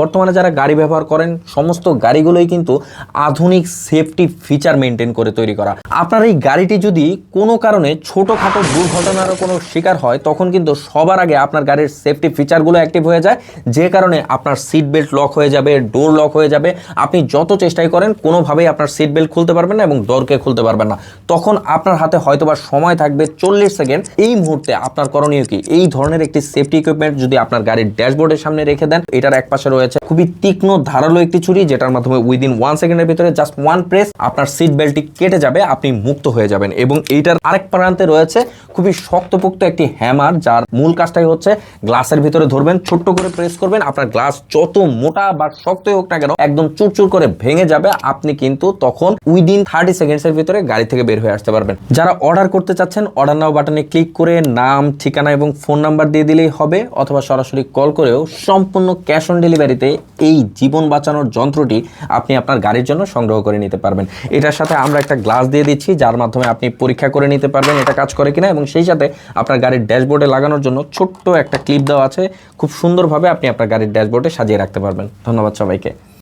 বর্তমানে যারা গাড়ি ব্যবহার করেন সমস্ত গাড়িগুলোই কিন্তু আধুনিক সেফটি ফিচার মেনটেন করে তৈরি করা। আপনার এই গাড়িটি যদি কোনো কারণে ছোটোখাটো দুর্ঘটনার কোনো শিকার হয় তখন কিন্তু সবার আগে আপনার গাড়ির সেফটি ফিচারগুলো অ্যাক্টিভ হয়ে যায়, যে কারণে আপনার সিট বেল্ট লক হয়ে যাবে, ডোর লক হয়ে যাবে। আপনি যত চেষ্টাই করেন কোনোভাবেই আপনার সিট বেল্ট খুলতে পারবেন না এবং ডোরকে খুলতে পারবেন না। তখন আপনার হাতে হয়তোবা সময় থাকবে 40 সেকেন্ড। এই মুহূর্তে আপনার করণীয় কি? এই ধরনের একটি সেফটি ইকুইপমেন্ট যদি আপনার গাড়ির ড্যাশবোর্ডের সামনে রেখে দেন, এটার এক পাশে রয়েছে খুবই তীক্ষ্ণ ধারালো একটি ছুরি, যেটার মাধ্যমে উইদিন 1 সেকেন্ডের ভিতরে জাস্ট 1 প্রেস আপনার সিট বেল্টটি কেটে যাবে, আপনি মুক্ত হয়ে যাবেন। এবং এইটার আরেক প্রান্তে রয়েছে খুবই শক্তপোক্ত একটি হ্যামার, যার মূল কাজটাই হচ্ছে গ্লাসের ভিতরে ধরবেন, ছোট্ট করে প্রেস করবেন, আপনার গ্লাস যত মোটা বা শক্তই হোক না কেন একদম চুরচুর করে ভেঙে যাবে। আপনি কিন্তু তখন উইদিন 30 সেকেন্ডসের ভিতরে গাড়ি থেকে বের হয়ে আসতে পারবেন। যারা অর্ডার করতে চাচ্ছেন, অর্ডার নাও বাটনে ক্লিক করে নাম, ঠিকানা এবং ফোন নাম্বার দিয়ে দিলেই হবে, অথবা সরাসরি কল করেও সম্পূর্ণ ক্যাশ অন ডেলিভারিতে এই জীবন বাঁচানোর যন্ত্রটি আপনি আপনার গাড়ির জন্য সংগ্রহ করে নিতে পারবেন। এটার সাথে আমরা একটা গ্লাস দিয়ে দিচ্ছি, যার মাধ্যমে আপনি পরীক্ষা করে নিতে পারবেন এটা কাজ করে কিনা, এবং সেই সাথে আপনার গাড়ির ড্যাশবোর্ডে লাগানোর জন্য ছোট্ট একটা ক্লিপ দেওয়া আছে। খুব সুন্দরভাবে আপনি আপনার গাড়ির ড্যাশবোর্ডে সাজিয়ে রাখতে পারবেন। ধন্যবাদ সবাইকে।